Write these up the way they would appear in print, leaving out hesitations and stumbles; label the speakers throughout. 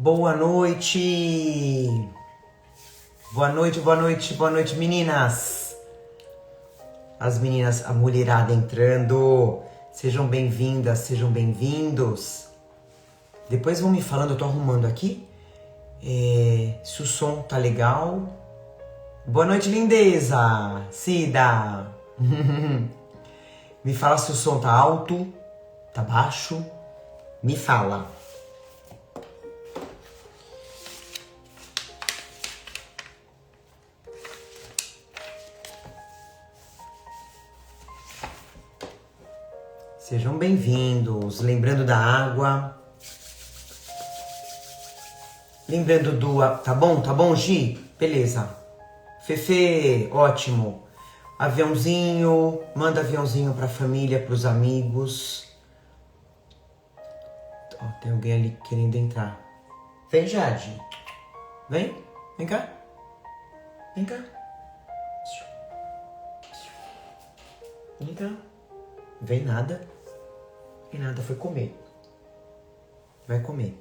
Speaker 1: Boa noite! Boa noite, boa noite, boa noite, meninas! As meninas, a mulherada entrando. Sejam bem-vindas, sejam bem-vindos. Depois vão me falando, eu tô arrumando aqui. Se o som tá legal. Boa noite, lindeza! Cida! Me fala se o som tá alto, tá baixo. Me fala. Sejam bem-vindos. Lembrando da água. Lembrando do... Tá bom, Gi? Beleza. Fefe, ótimo. Aviãozinho. Manda aviãozinho pra família, pros amigos. Ó, tem alguém ali querendo entrar. Vem, Jade. Vem. Vem cá. Vem cá. Vem cá. Vem nada. Vem nada, foi comer. Vai comer.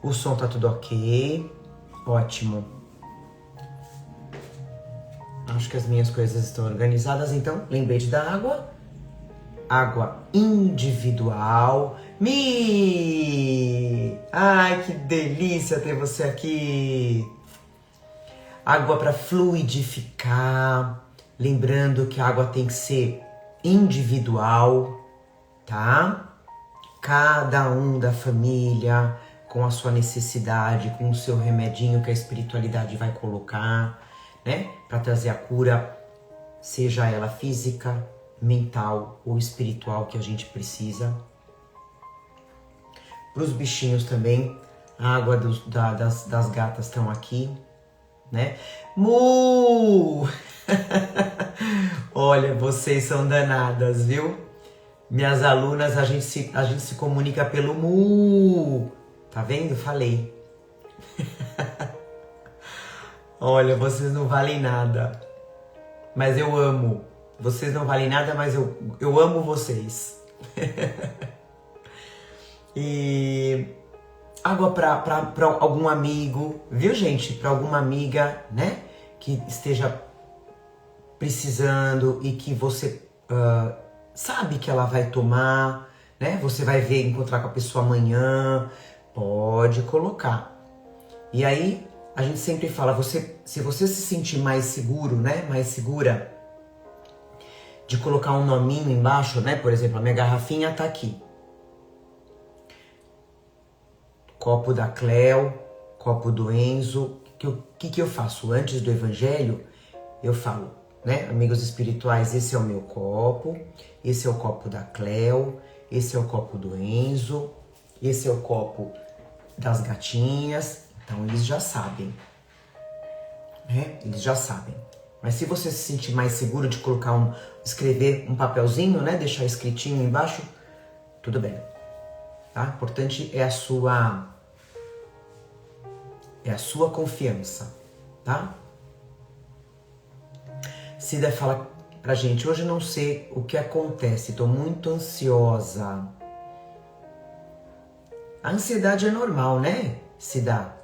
Speaker 1: O som tá tudo ok. Ótimo. Acho que as minhas coisas estão organizadas, então. Lembrete da água. Água individual. Ai, que delícia ter você aqui. Água para fluidificar. Lembrando que a água tem que ser individual, tá? Cada um da família com a sua necessidade, com o seu remedinho que a espiritualidade vai colocar, né? Para trazer a cura, seja ela física, mental ou espiritual que a gente precisa. Para os bichinhos também, a água das gatas estão aqui, né? Mu! Olha, vocês são danadas, viu? Minhas alunas, a gente se comunica pelo mu. Tá vendo? Falei. Olha, vocês não valem nada. Mas eu amo. Vocês não valem nada, mas eu amo vocês. E água pra algum amigo, viu, gente? Pra alguma amiga, né? Que esteja precisando e que você sabe que ela vai tomar, né? Você vai encontrar com a pessoa amanhã. Pode colocar. E aí, a gente sempre fala, se você se sentir mais seguro, né? Mais segura de colocar um nominho embaixo, né? Por exemplo, a minha garrafinha tá aqui. Copo da Cleo, copo do Enzo. O que eu faço? Antes do evangelho, eu falo, né? Amigos espirituais, esse é o meu copo, esse é o copo da Cleo, esse é o copo do Enzo, esse é o copo das gatinhas. Então eles já sabem, né? Eles já sabem. Mas se você se sentir mais seguro de colocar escrever um papelzinho, né? Deixar escritinho embaixo, tudo bem. Tá? Importante é a sua confiança, tá? Cida fala pra gente, hoje não sei o que acontece, tô muito ansiosa. A ansiedade é normal, né, Cida?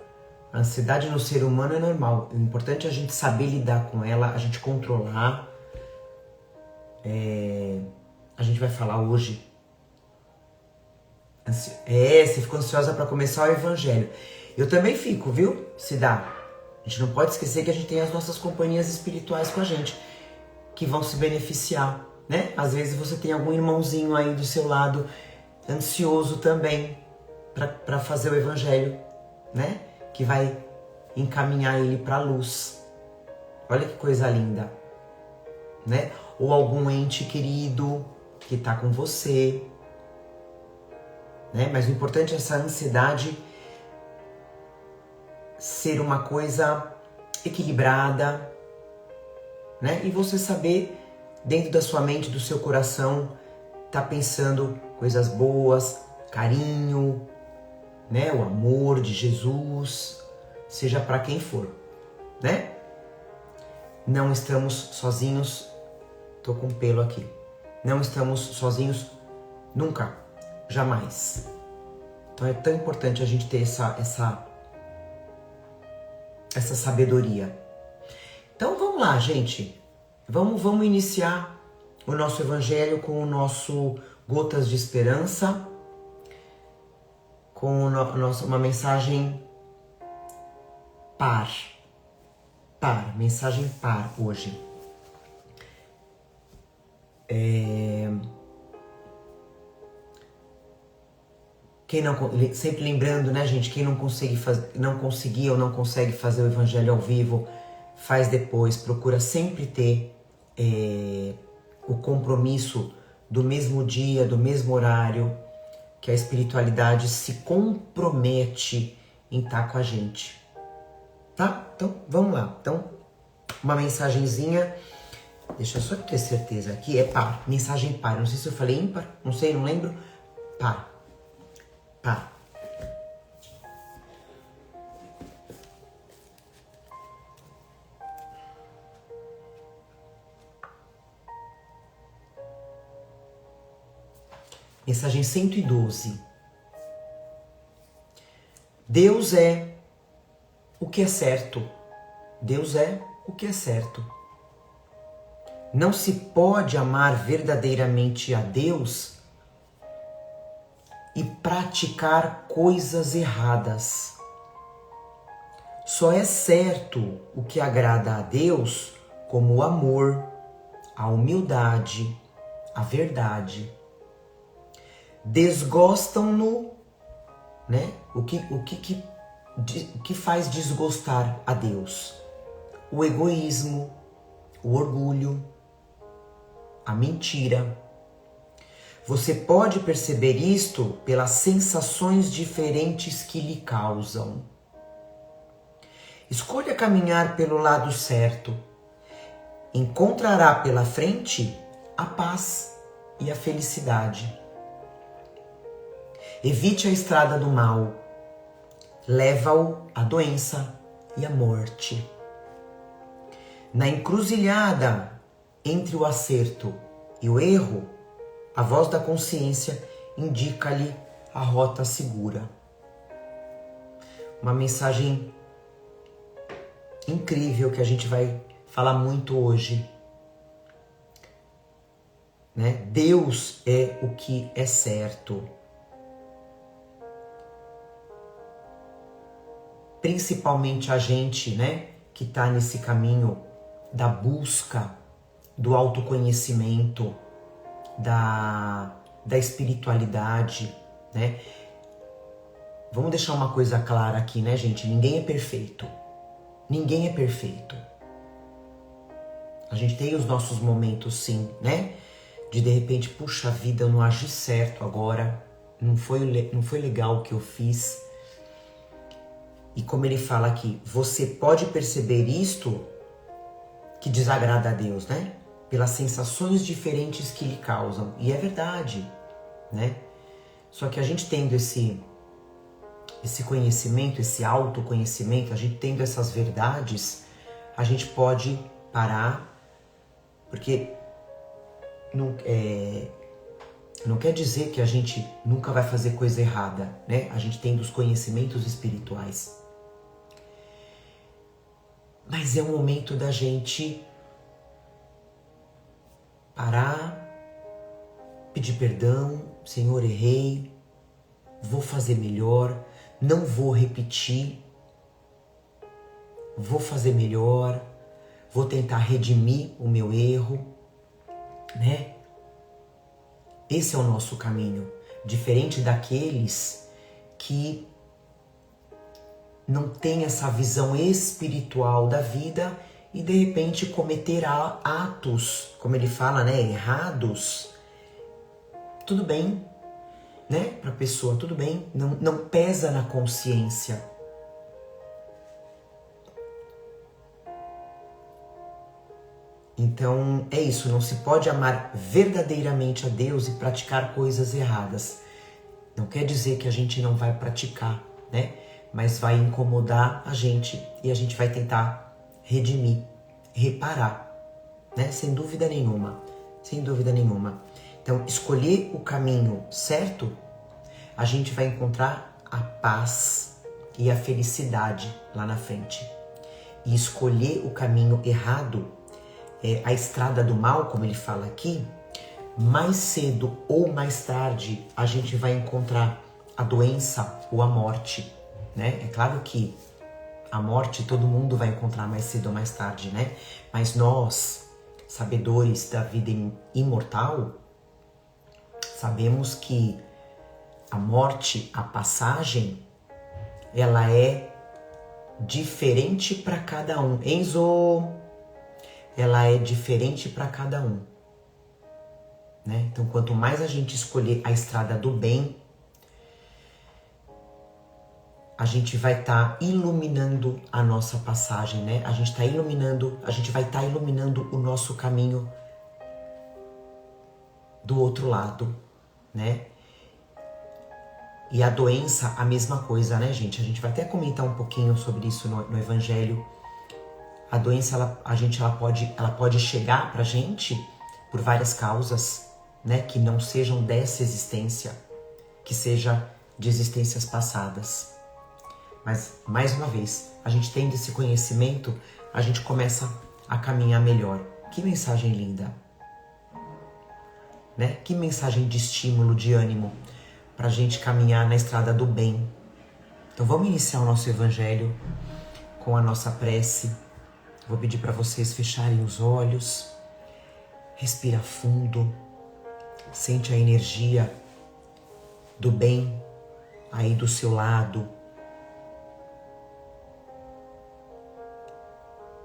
Speaker 1: A ansiedade no ser humano é normal. O importante é a gente saber lidar com ela, a gente controlar. A gente vai falar hoje. Você ficou ansiosa para começar o evangelho. Eu também fico, viu, Cida? A gente não pode esquecer que a gente tem as nossas companhias espirituais com a gente, que vão se beneficiar, né? Às vezes você tem algum irmãozinho aí do seu lado, ansioso também, para fazer o evangelho, né? Que vai encaminhar ele para a luz. Olha que coisa linda, né? Ou algum ente querido que tá com você, né? Mas o importante é essa ansiedade ser uma coisa equilibrada, né? E você saber, dentro da sua mente, do seu coração, tá pensando coisas boas, carinho, né? O amor de Jesus, seja para quem for, né? Não estamos sozinhos. Tô com pelo aqui. Não estamos sozinhos nunca. jamais. Então é tão importante a gente ter essa sabedoria. Então vamos lá, gente. Vamos iniciar o nosso evangelho com o nosso Gotas de Esperança, com uma mensagem par, mensagem par hoje. Quem não, sempre lembrando, né, gente, quem não conseguia ou não consegue fazer o evangelho ao vivo, faz depois, procura sempre ter o compromisso do mesmo dia, do mesmo horário, que a espiritualidade se compromete em estar com a gente. Tá? Então, vamos lá. Então, uma mensagenzinha, deixa eu só ter certeza aqui, é par, mensagem par. Não sei se eu falei ímpar, não sei, não lembro. Par. Mensagem 112. Deus é o que é certo. Deus é o que é certo. Não se pode amar verdadeiramente a Deus e praticar coisas erradas. Só é certo o que agrada a Deus, como o amor, a humildade, a verdade. Desgostam-no, né? O que faz desgostar a Deus? O egoísmo, o orgulho, a mentira. Você pode perceber isto pelas sensações diferentes que lhe causam. Escolha caminhar pelo lado certo. Encontrará pela frente a paz e a felicidade. Evite a estrada do mal. Leva-o à doença e à morte. Na encruzilhada entre o acerto e o erro, a voz da consciência indica-lhe a rota segura. Uma mensagem incrível que a gente vai falar muito hoje, né? Deus é o que é certo. Principalmente a gente, né, que está nesse caminho da busca do autoconhecimento, da espiritualidade, né? Vamos deixar uma coisa clara aqui, né, gente? Ninguém é perfeito. Ninguém é perfeito. A gente tem os nossos momentos, sim, né? De repente, puxa vida, eu não agi certo agora. Não foi legal o que eu fiz. E como ele fala aqui, você pode perceber isto que desagrada a Deus, né? Pelas sensações diferentes que lhe causam. E é verdade, né? Só que a gente tendo esse conhecimento, esse autoconhecimento, a gente tendo essas verdades, a gente pode parar, porque não quer dizer que a gente nunca vai fazer coisa errada, né? A gente tem os conhecimentos espirituais. Mas é o momento da gente parar, pedir perdão, Senhor, errei, vou fazer melhor, não vou repetir, vou fazer melhor, vou tentar redimir o meu erro, né? Esse é o nosso caminho, diferente daqueles que não têm essa visão espiritual da vida e de repente cometer atos, como ele fala, né, errados. Tudo bem, né, para a pessoa, tudo bem, não pesa na consciência. Então é isso, não se pode amar verdadeiramente a Deus e praticar coisas erradas. Não quer dizer que a gente não vai praticar, né? Mas vai incomodar a gente e a gente vai tentar redimir, reparar, né? Sem dúvida nenhuma, sem dúvida nenhuma. Então escolher o caminho certo a gente vai encontrar a paz e a felicidade lá na frente. E escolher o caminho errado, a estrada do mal, como ele fala aqui, mais cedo ou mais tarde a gente vai encontrar a doença ou a morte, né? É claro que a morte todo mundo vai encontrar mais cedo ou mais tarde, né? Mas nós, sabedores da vida imortal, sabemos que a morte, a passagem, ela é diferente para cada um. Enzo, ela é diferente para cada um, né? Então, quanto mais a gente escolher a estrada do bem, a gente vai estar iluminando a nossa passagem, né? A gente vai estar iluminando o nosso caminho do outro lado, né? E a doença, a mesma coisa, né, gente? A gente vai até comentar um pouquinho sobre isso no Evangelho. A doença, ela pode chegar pra gente por várias causas, né? Que não sejam dessa existência, que seja de existências passadas. Mas, mais uma vez, a gente tendo esse conhecimento, a gente começa a caminhar melhor. Que mensagem linda, né? Que mensagem de estímulo, de ânimo, para a gente caminhar na estrada do bem. Então vamos iniciar o nosso Evangelho com a nossa prece. Vou pedir para vocês fecharem os olhos, respira fundo, sente a energia do bem aí do seu lado.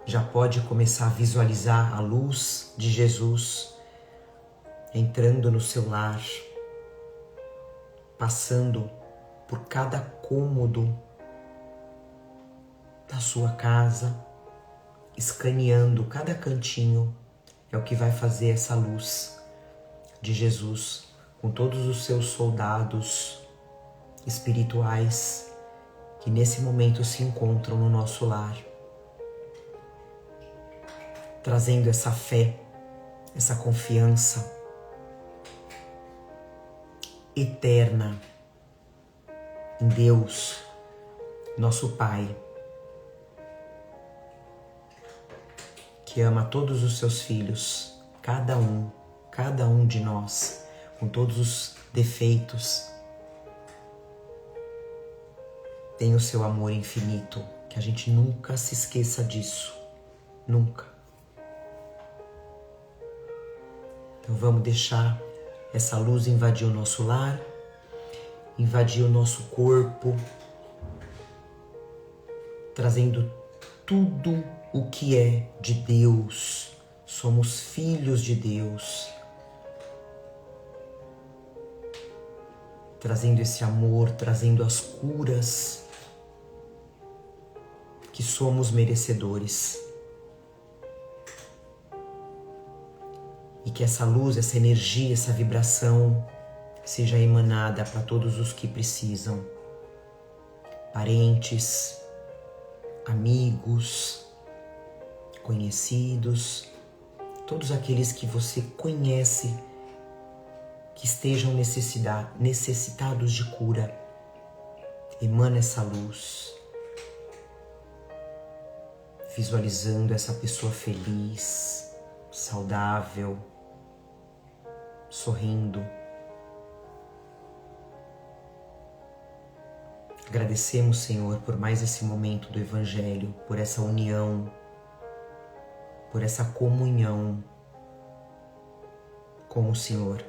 Speaker 1: Já pode começar a visualizar a luz de Jesus entrando no seu lar, passando por cada cômodo da sua casa, escaneando cada cantinho. É o que vai fazer essa luz de Jesus com todos os seus soldados espirituais que nesse momento se encontram no nosso lar, trazendo essa fé, essa confiança eterna em Deus, nosso Pai, que ama todos os seus filhos, cada um de nós, com todos os defeitos, tem o seu amor infinito, que a gente nunca se esqueça disso, nunca. Então vamos deixar essa luz invadir o nosso lar, invadir o nosso corpo, trazendo tudo o que é de Deus. Somos filhos de Deus. Trazendo esse amor, trazendo as curas que somos merecedores. E que essa luz, essa energia, essa vibração seja emanada para todos os que precisam. Parentes, amigos, conhecidos, todos aqueles que você conhece que estejam necessitados de cura. Emana essa luz, visualizando essa pessoa feliz, saudável, sorrindo. Agradecemos, Senhor, por mais esse momento do Evangelho, por essa união, por essa comunhão com o Senhor.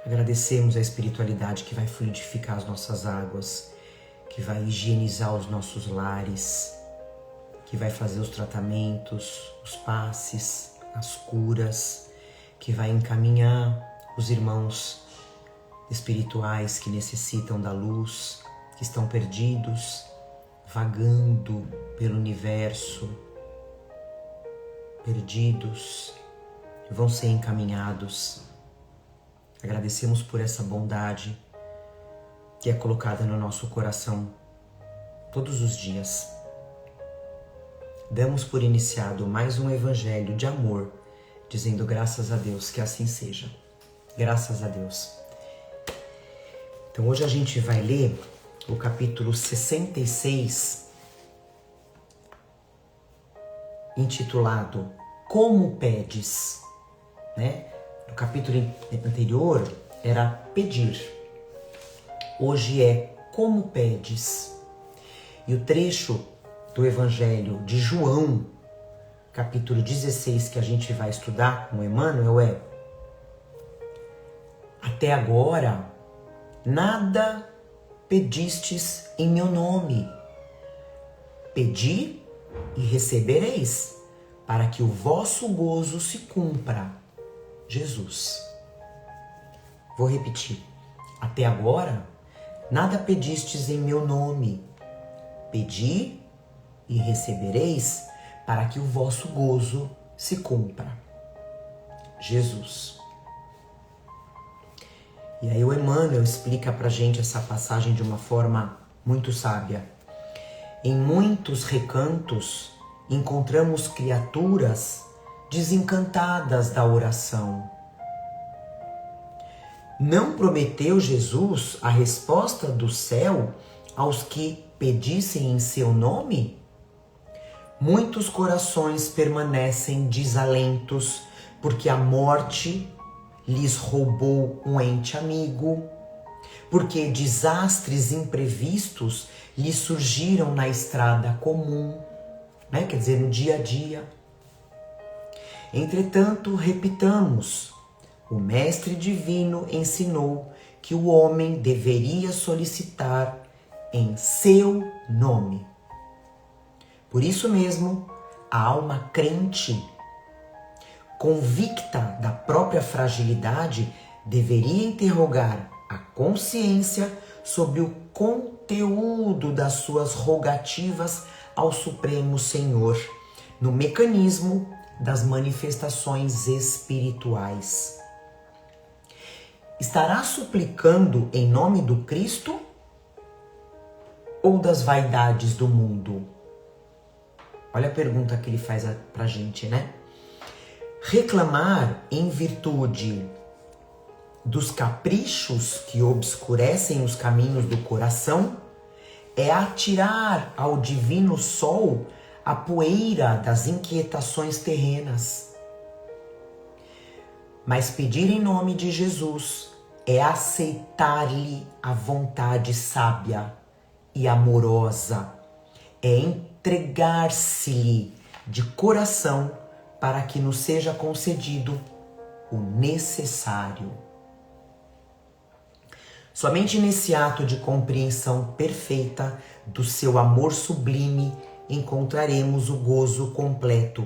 Speaker 1: Agradecemos a espiritualidade que vai fluidificar as nossas águas, que vai higienizar os nossos lares, que vai fazer os tratamentos, os passes, as curas, que vai encaminhar os irmãos espirituais que necessitam da luz, que estão perdidos, vagando pelo universo, perdidos, vão ser encaminhados. Agradecemos por essa bondade que é colocada no nosso coração todos os dias. Damos por iniciado mais um evangelho de amor, dizendo graças a Deus, que assim seja. Graças a Deus. Então hoje a gente vai ler o capítulo 66, intitulado Como Pedes, né? No capítulo anterior era pedir, hoje é como pedes. E o trecho do Evangelho de João, capítulo 16, que a gente vai estudar com Emmanuel é: até agora nada pedistes em meu nome. Pedi e recebereis, para que o vosso gozo se cumpra. Jesus. Vou repetir. Até agora nada pedistes em meu nome. Pedi e recebereis, para que o vosso gozo se cumpra. Jesus. E aí o Emmanuel explica pra gente essa passagem de uma forma muito sábia. Em muitos recantos encontramos criaturas desencantadas da oração. Não prometeu Jesus a resposta do céu aos que pedissem em seu nome? Muitos corações permanecem desalentos porque a morte lhes roubou um ente amigo, porque desastres imprevistos lhes surgiram na estrada comum, né? Quer dizer, no dia a dia. Entretanto, repitamos, o Mestre Divino ensinou que o homem deveria solicitar em seu nome. Por isso mesmo, a alma crente, convicta da própria fragilidade, deveria interrogar a consciência sobre o conteúdo das suas rogativas ao Supremo Senhor, no mecanismo das manifestações espirituais. Estará suplicando em nome do Cristo ou das vaidades do mundo? Olha a pergunta que ele faz pra gente, né? Reclamar em virtude dos caprichos que obscurecem os caminhos do coração é atirar ao divino sol a poeira das inquietações terrenas. Mas pedir em nome de Jesus é aceitar-lhe a vontade sábia e amorosa, é entregar-se-lhe de coração para que nos seja concedido o necessário. Somente nesse ato de compreensão perfeita do seu amor sublime encontraremos o gozo completo,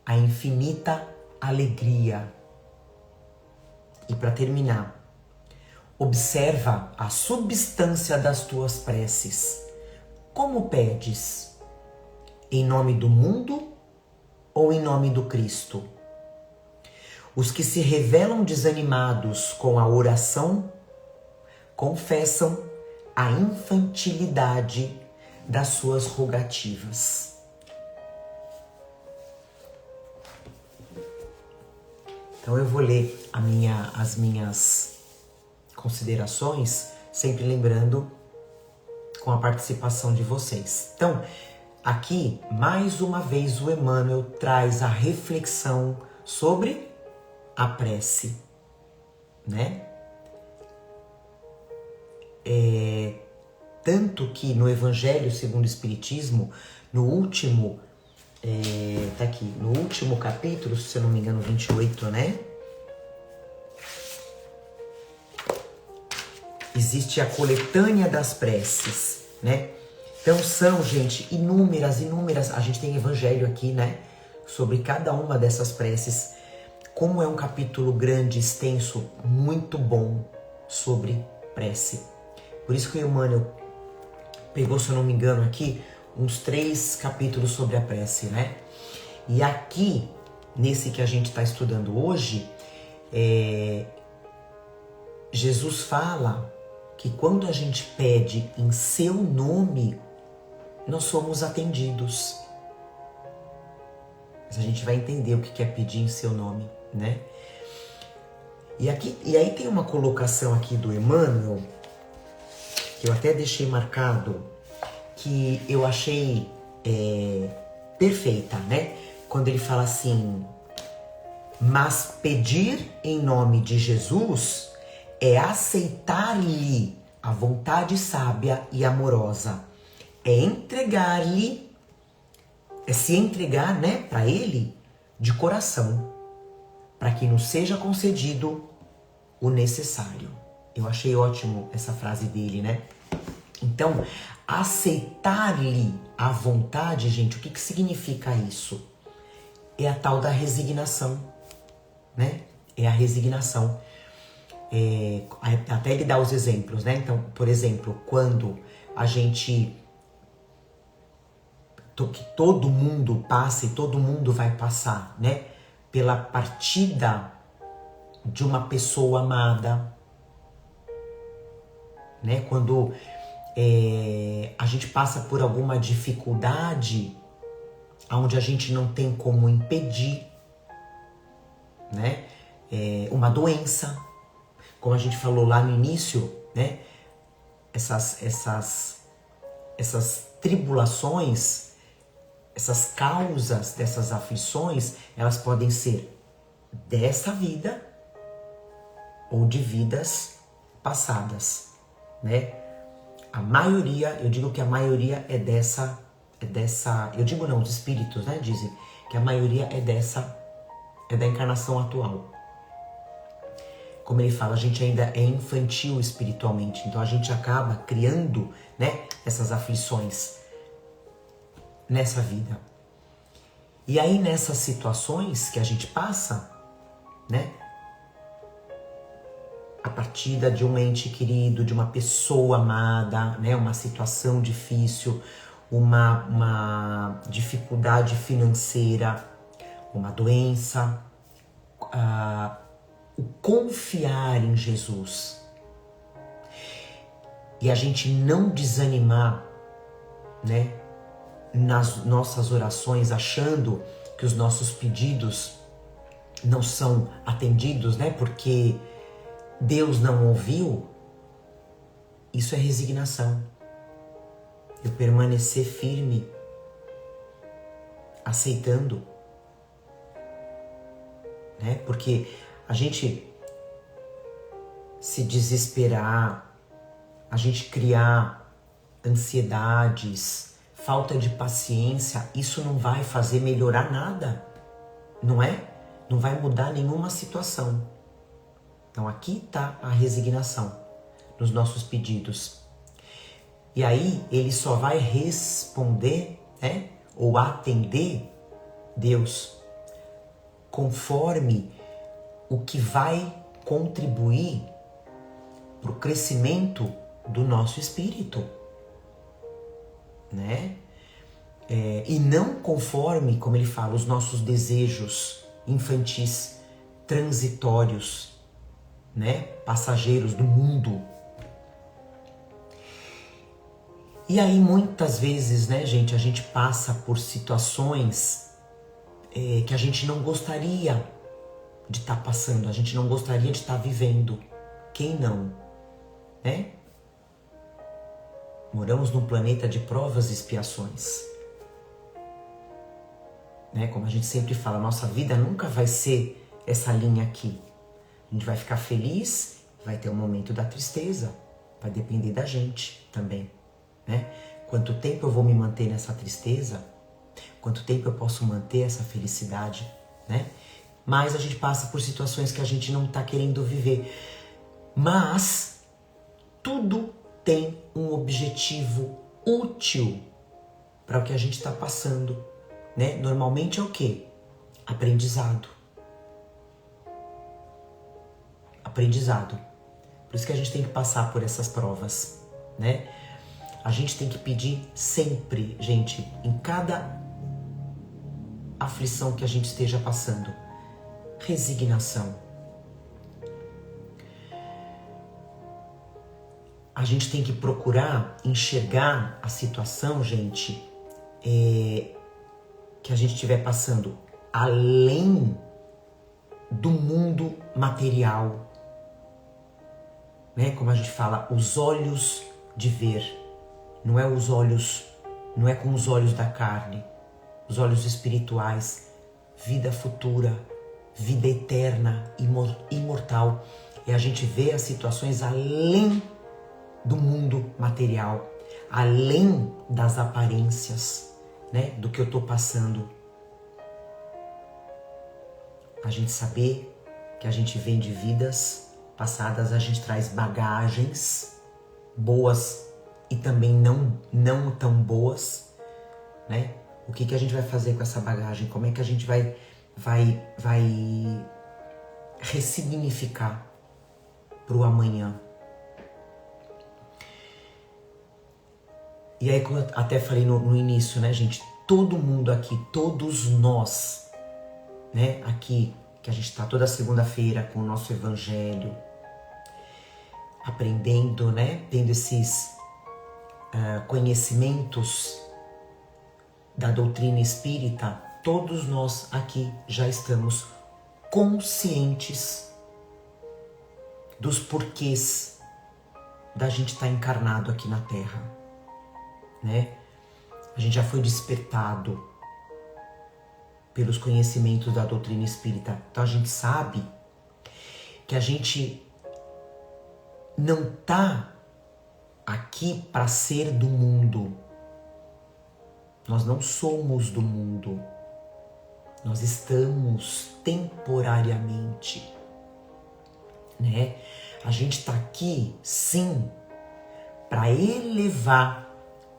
Speaker 1: a infinita alegria. E para terminar, observa a substância das tuas preces. Como pedes? Em nome do mundo ou em nome do Cristo? Os que se revelam desanimados com a oração confessam a infantilidade das suas rogativas. Então eu vou ler as minhas considerações, sempre lembrando com a participação de vocês. Então, aqui, mais uma vez, o Emmanuel traz a reflexão sobre a prece, né? Tanto que no Evangelho segundo o Espiritismo, no último, tá aqui, no último capítulo, se eu não me engano, 28, né? Existe a coletânea das preces, né? Então são, gente, inúmeras, a gente tem Evangelho aqui, né? Sobre cada uma dessas preces. Como é um capítulo grande, extenso, muito bom sobre prece. Por isso que o Emmanuel pegou, se eu não me engano, aqui, uns 3 capítulos sobre a prece, né? E aqui, nesse que a gente está estudando hoje, Jesus fala que quando a gente pede em seu nome, nós somos atendidos. Mas a gente vai entender o que é pedir em seu nome, né? E aí tem uma colocação aqui do Emmanuel que eu até deixei marcado, que eu achei perfeita, né? Quando ele fala assim, mas pedir em nome de Jesus é aceitar-lhe a vontade sábia e amorosa, é entregar-lhe, é se entregar, né, para ele de coração, para que nos seja concedido o necessário. Eu achei ótimo essa frase dele, né? Então, aceitar-lhe a vontade, gente, o que significa isso? É a tal da resignação, né? É a resignação. Até ele dá os exemplos, né? Então, por exemplo, quando a gente... que todo mundo passa e todo mundo vai passar, né? Pela partida de uma pessoa amada, né? Quando a gente passa por alguma dificuldade onde a gente não tem como impedir, né? Uma doença, como a gente falou lá no início, né? Essas tribulações, essas causas dessas aflições, elas podem ser dessa vida ou de vidas passadas, né? A maioria, eu digo que a maioria é dessa, eu digo não, os espíritos, né, dizem que a maioria é da encarnação atual. Como ele fala, a gente ainda é infantil espiritualmente, então a gente acaba criando, né, essas aflições nessa vida. E aí nessas situações que a gente passa, né, a partida de um ente querido, de uma pessoa amada, né, uma situação difícil, uma dificuldade financeira, uma doença, o confiar em Jesus e a gente não desanimar, né, nas nossas orações, achando que os nossos pedidos não são atendidos, né, porque Deus não ouviu, isso é resignação. Eu permanecer firme, aceitando, né? Porque a gente se desesperar, a gente criar ansiedades, falta de paciência, isso não vai fazer melhorar nada, não é? Não vai mudar nenhuma situação. Então aqui está a resignação nos nossos pedidos. E aí ele só vai responder, né, ou atender Deus conforme o que vai contribuir para o crescimento do nosso espírito, né? E não conforme, como ele fala, os nossos desejos infantis, transitórios, né, passageiros do mundo. E aí muitas vezes, né, gente, a gente passa por situações que a gente não gostaria de estar passando, a gente não gostaria de estar vivendo. Quem não, né? Moramos num planeta de provas e expiações, né? Como a gente sempre fala, nossa vida nunca vai ser essa linha aqui. A gente vai ficar feliz, vai ter um momento da tristeza, vai depender da gente também, né? Quanto tempo eu vou me manter nessa tristeza? Quanto tempo eu posso manter essa felicidade, né? Mas a gente passa por situações que a gente não está querendo viver. Mas tudo tem um objetivo útil para o que a gente está passando, né? Normalmente é o quê? Aprendizado. Aprendizado. Por isso que a gente tem que passar por essas provas, né? A gente tem que pedir sempre, gente, em cada aflição que a gente esteja passando, resignação. A gente tem que procurar enxergar a situação, gente, que a gente estiver passando além do mundo material, né? Como a gente fala, os olhos de ver. Não é os olhos, não é com os olhos da carne, os olhos espirituais, vida futura, vida eterna, imortal. E a gente vê as situações além do mundo material, além das aparências, né, do que eu tô passando. A gente saber que a gente vem de vidas passadas, a gente traz bagagens boas e também não tão boas, né? O que a gente vai fazer com essa bagagem? Como é que a gente vai ressignificar pro amanhã? E aí, como eu até falei no início, né, gente? Todo mundo aqui, todos nós, né, aqui, que a gente tá toda segunda-feira com o nosso evangelho, aprendendo, né, tendo esses conhecimentos da doutrina espírita, todos nós aqui já estamos conscientes dos porquês da gente estar encarnado aqui na Terra, né? A gente já foi despertado pelos conhecimentos da doutrina espírita. Então a gente sabe que a gente não tá aqui para ser do mundo. Nós não somos do mundo. Nós estamos temporariamente, né? A gente tá aqui, sim, para elevar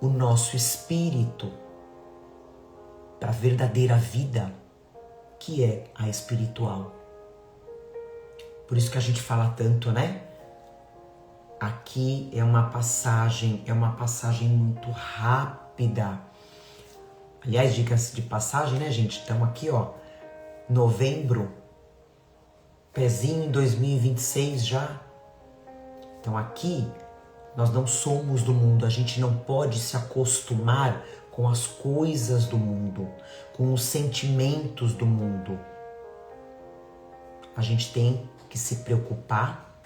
Speaker 1: o nosso espírito para a verdadeira vida, que é a espiritual. Por isso que a gente fala tanto, né? Aqui é uma passagem muito rápida. Aliás, dicas de passagem, né, gente? Estamos aqui, ó, novembro, pezinho em 2026 já. Então aqui nós não somos do mundo, a gente não pode se acostumar com as coisas do mundo, com os sentimentos do mundo. A gente tem que se preocupar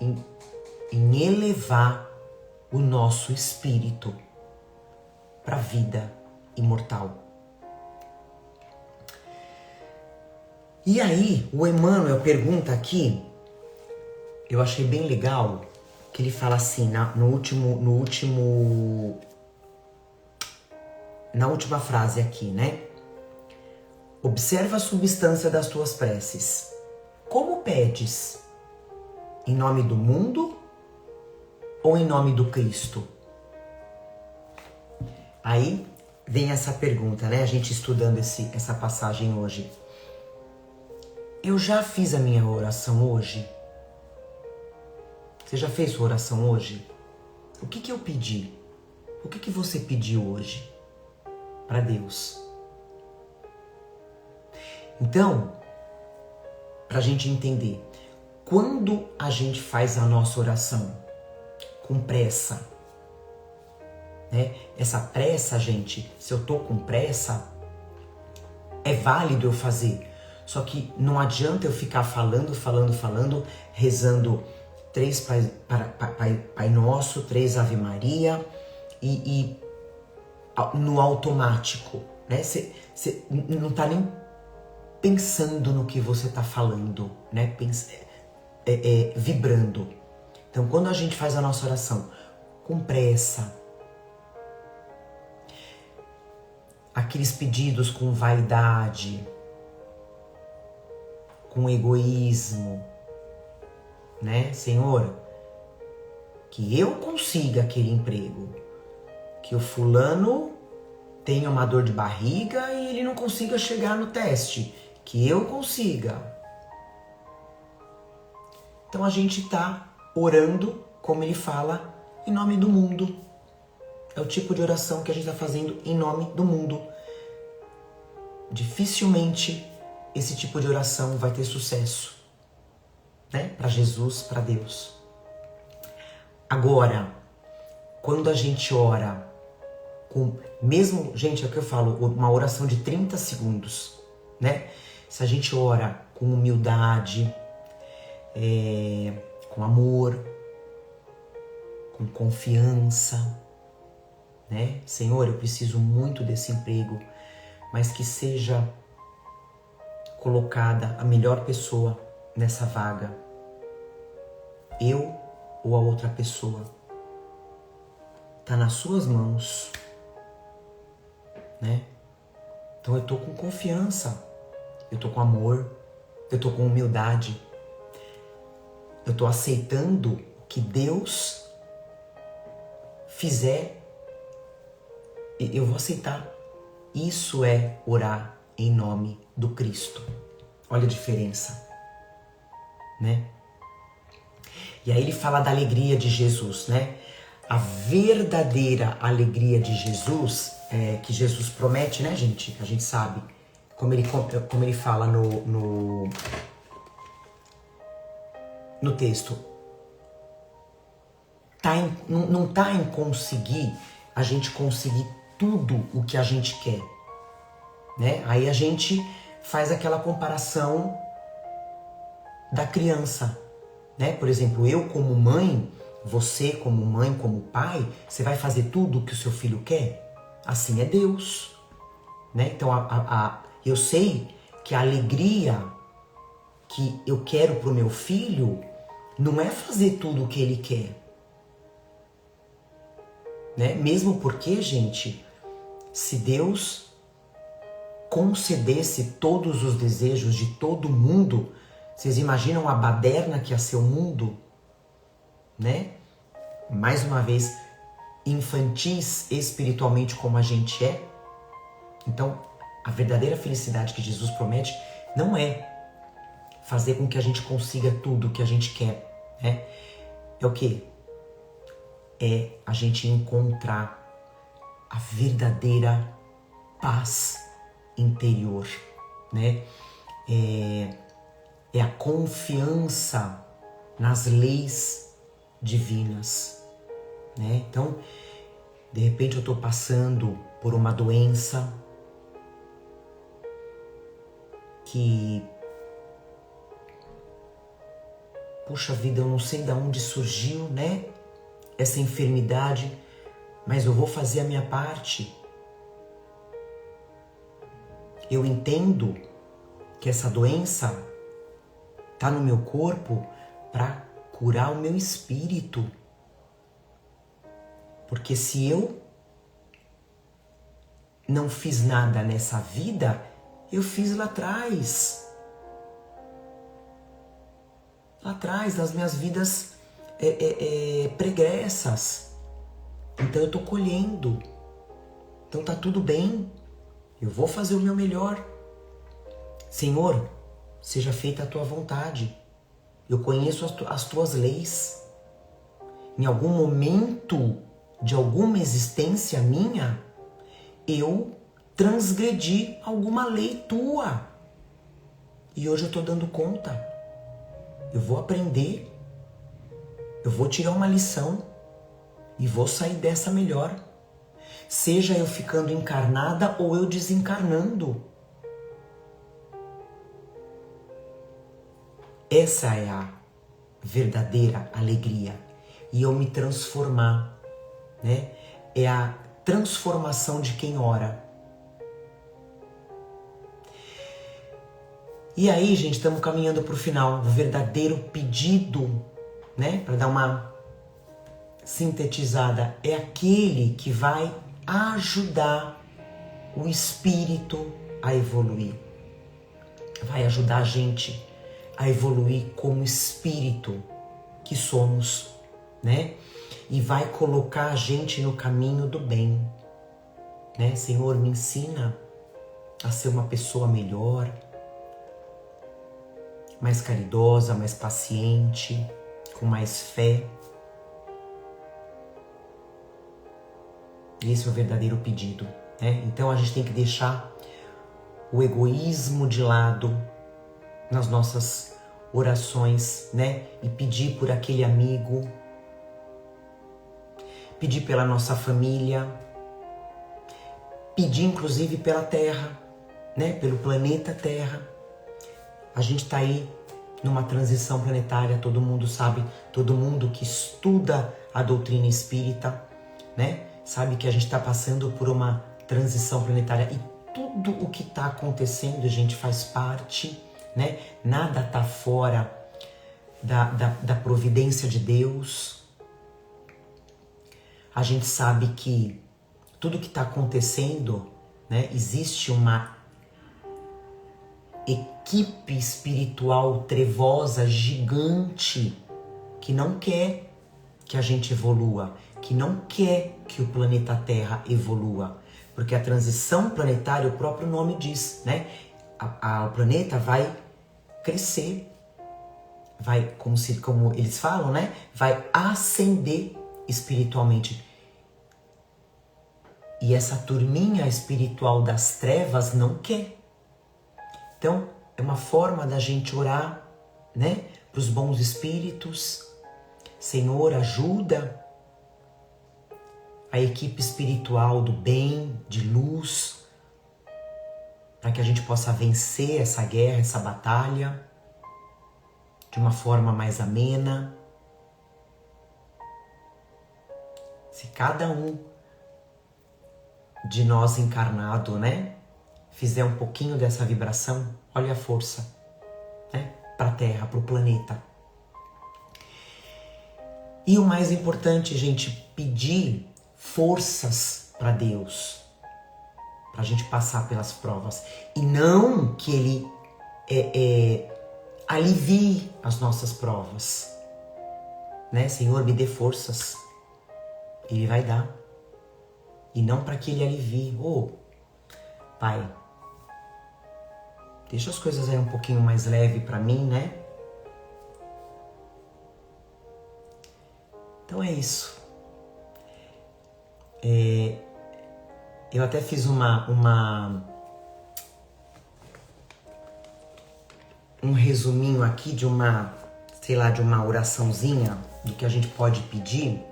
Speaker 1: em elevar o nosso espírito para a vida imortal. E aí, o Emmanuel pergunta aqui, eu achei bem legal, que ele fala assim, na última frase aqui, né? Observa a substância das tuas preces. Como pedes? Em nome do mundo ou em nome do Cristo? Aí vem essa pergunta, né? A gente estudando essa passagem hoje. Eu já fiz a minha oração hoje? Você já fez sua oração hoje? O que eu pedi? O que você pediu hoje para Deus? Então, para a gente entender, quando a gente faz a nossa oração com pressa, né? Essa pressa, gente, se eu tô com pressa, é válido eu fazer. Só que não adianta eu ficar falando, rezando 3 Pai Nosso, 3 Ave Maria e no automático, né? Você não tá nem pensando no que você tá falando, né? Vibrando. Então, quando a gente faz a nossa oração com pressa, aqueles pedidos com vaidade, com egoísmo, né? Senhor, que eu consiga aquele emprego, que o fulano tenha uma dor de barriga e ele não consiga chegar no teste, que eu consiga. Então a gente tá orando, como ele fala, em nome do mundo. É o tipo de oração que a gente está fazendo em nome do mundo. Dificilmente esse tipo de oração vai ter sucesso, né? Para Jesus, para Deus. Agora, quando a gente ora mesmo, gente, é o que eu falo, uma oração de 30 segundos, né? Se a gente ora com humildade, com amor, com confiança, né? Senhor, eu preciso muito desse emprego, mas que seja colocada a melhor pessoa nessa vaga. Eu ou a outra pessoa. Tá nas suas mãos, né? Então eu tô com confiança, eu tô com amor, eu tô com humildade. Eu tô aceitando o que Deus fizer, eu vou aceitar. Isso é orar em nome do Cristo. Olha a diferença, né? E aí ele fala da alegria de Jesus, né? A verdadeira alegria de Jesus, que Jesus promete, né, gente? A gente sabe, como ele fala no texto. Não tá em conseguir a gente conseguir tudo o que a gente quer, né? Aí a gente faz aquela comparação da criança, né? Por exemplo, eu como mãe, você como mãe, como pai, você vai fazer tudo o que o seu filho quer? Assim é Deus, né? Então eu sei que a alegria que eu quero pro meu filho não é fazer tudo o que ele quer, né? Mesmo porque, gente, se Deus concedesse todos os desejos de todo mundo, vocês imaginam a baderna que ia ser o mundo, né? Mais uma vez, infantis espiritualmente como a gente é. Então, a verdadeira felicidade que Jesus promete não é fazer com que a gente consiga tudo o que a gente quer, né? É o quê? É a gente encontrar a verdadeira paz interior, né? É a confiança nas leis divinas, né? Então, de repente eu estou passando por uma doença que, puxa vida, eu não sei de onde surgiu, né? Essa enfermidade, mas eu vou fazer a minha parte. Eu entendo que essa doença tá no meu corpo para curar o meu espírito. Porque se eu não fiz nada nessa vida, eu fiz lá atrás. Lá atrás, nas minhas vidas pregressas. Então eu tô colhendo. Então tá tudo bem. Eu vou fazer o meu melhor. Senhor, seja feita a tua vontade. Eu conheço as tuas leis. Em algum momento de alguma existência minha, eu transgredi alguma lei tua. E hoje eu tô dando conta. Eu vou aprender. Eu vou tirar uma lição. E vou sair dessa melhor. Seja eu ficando encarnada ou eu desencarnando. Essa é a verdadeira alegria. E eu me transformar, né? É a transformação de quem ora. E aí, gente, estamos caminhando para o final. O verdadeiro pedido, né? Para dar uma sintetizada, é aquele que vai ajudar o espírito a evoluir. Vai ajudar a gente a evoluir como espírito que somos, né? E vai colocar a gente no caminho do bem, né? Senhor, me ensina a ser uma pessoa melhor, mais caridosa, mais paciente, com mais fé. Esse é o verdadeiro pedido, né? Então a gente tem que deixar o egoísmo de lado nas nossas orações, né? E pedir por aquele amigo, pedir pela nossa família, pedir inclusive pela Terra, né? Pelo planeta Terra. A gente está aí numa transição planetária, todo mundo sabe, todo mundo que estuda a doutrina espírita, né? Sabe que a gente está passando por uma transição planetária e tudo o que está acontecendo, gente, faz parte, né? Nada está fora da providência de Deus. A gente sabe que tudo que está acontecendo, né? Existe uma equipe espiritual trevosa, gigante, que não quer que a gente evolua, que não quer que o planeta Terra evolua. Porque a transição planetária, o próprio nome diz, né? O planeta vai crescer, vai, como eles falam, né? Vai ascender espiritualmente. E essa turminha espiritual das trevas não quer. Então, é uma forma da gente orar, né? Para os bons espíritos. Senhor, ajuda a equipe espiritual do bem, de luz, para que a gente possa vencer essa guerra, essa batalha, de uma forma mais amena. Se cada um de nós encarnado, né, fizer um pouquinho dessa vibração, olha a força, né, para a Terra, para o planeta. E o mais importante, gente, pedir forças para Deus, para a gente passar pelas provas. E não que Ele alivie as nossas provas, né? Senhor, me dê forças. Ele vai dar. E não para que Ele alivie. Pai, deixa as coisas aí um pouquinho mais leve para mim, né? Então é isso. Eu até fiz um resuminho aqui de uma oraçãozinha do que a gente pode pedir.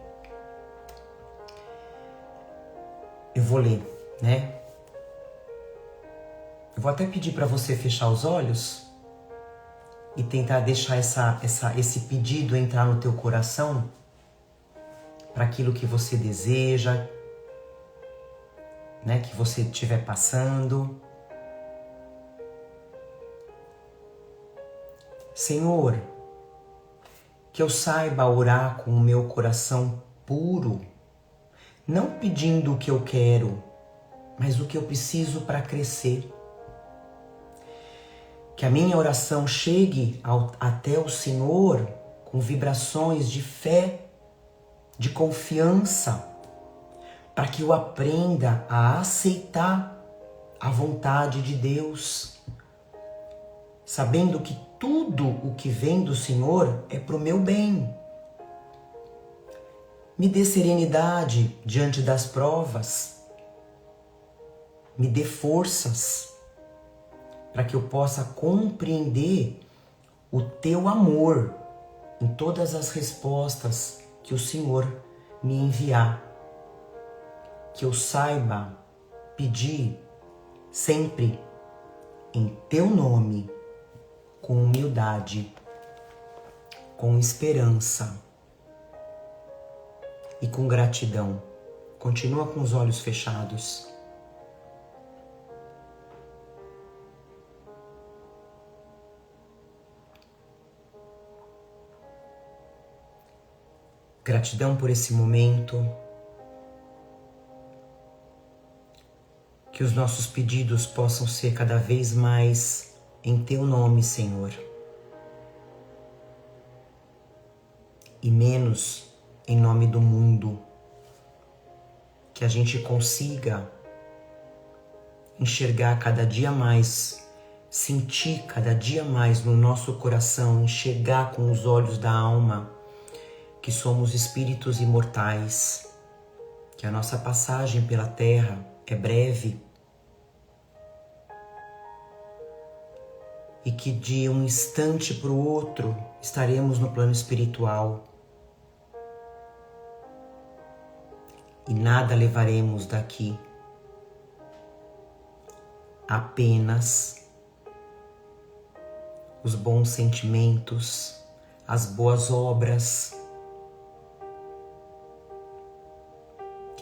Speaker 1: Eu vou ler, né? Eu vou até pedir para você fechar os olhos e tentar deixar esse pedido entrar no teu coração para aquilo que você deseja, né, que você estiver passando. Senhor, que eu saiba orar com o meu coração puro, não pedindo o que eu quero, mas o que eu preciso para crescer. Que a minha oração chegue até o Senhor com vibrações de fé, de confiança, para que eu aprenda a aceitar a vontade de Deus, sabendo que tudo o que vem do Senhor é para o meu bem. Me dê serenidade diante das provas, me dê forças para que eu possa compreender o teu amor em todas as respostas que o Senhor me enviar. Que eu saiba pedir sempre em teu nome, com humildade, com esperança e com gratidão. Continua com os olhos fechados. Gratidão por esse momento. Que os nossos pedidos possam ser cada vez mais em teu nome, Senhor. E menos em nome do mundo. Que a gente consiga enxergar cada dia mais, sentir cada dia mais no nosso coração, enxergar com os olhos da alma que somos espíritos imortais, que a nossa passagem pela Terra é breve e que de um instante para o outro estaremos no plano espiritual e nada levaremos daqui, apenas os bons sentimentos, as boas obras,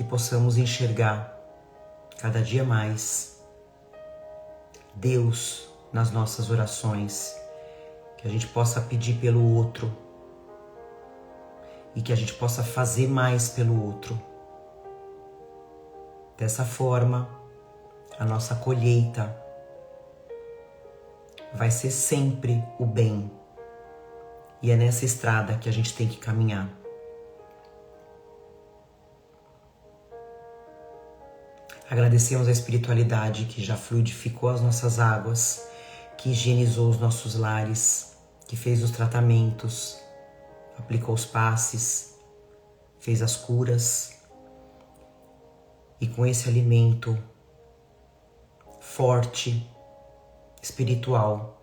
Speaker 1: que possamos enxergar cada dia mais Deus nas nossas orações, que a gente possa pedir pelo outro e que a gente possa fazer mais pelo outro. Dessa forma, a nossa colheita vai ser sempre o bem. E é nessa estrada que a gente tem que caminhar. Agradecemos a espiritualidade que já fluidificou as nossas águas, que higienizou os nossos lares, que fez os tratamentos, aplicou os passes, fez as curas. E com esse alimento forte, espiritual,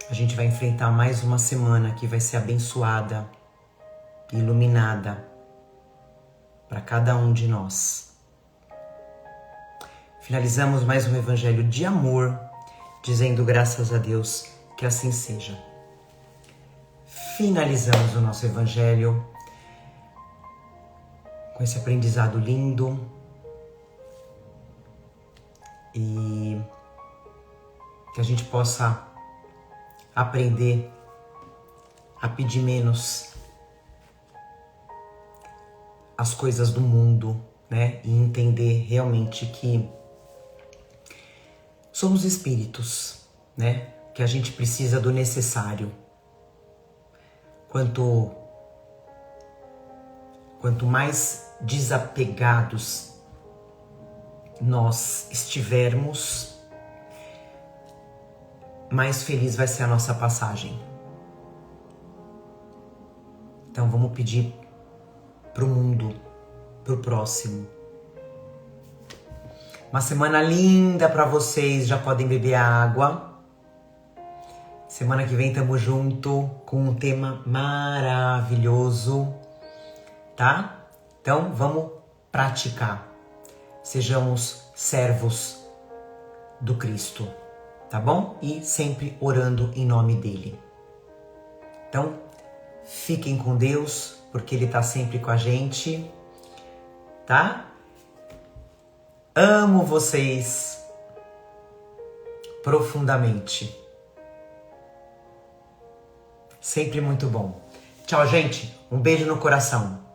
Speaker 1: a gente vai enfrentar mais uma semana que vai ser abençoada, iluminada para cada um de nós. Finalizamos mais um evangelho de amor, dizendo graças a Deus que assim seja. Finalizamos o nosso evangelho com esse aprendizado lindo e que a gente possa aprender a pedir menos as coisas do mundo, né? E entender realmente que somos espíritos, né? Que a gente precisa do necessário. Quanto mais desapegados nós estivermos, mais feliz vai ser a nossa passagem. Então vamos pedir pro mundo, pro próximo. Uma semana linda para vocês, já podem beber água. Semana que vem tamo junto com um tema maravilhoso, tá? Então vamos praticar. Sejamos servos do Cristo, tá bom? E sempre orando em nome dele. Então, fiquem com Deus, porque ele tá sempre com a gente, tá? Amo vocês profundamente. Sempre muito bom. Tchau, gente. Um beijo no coração.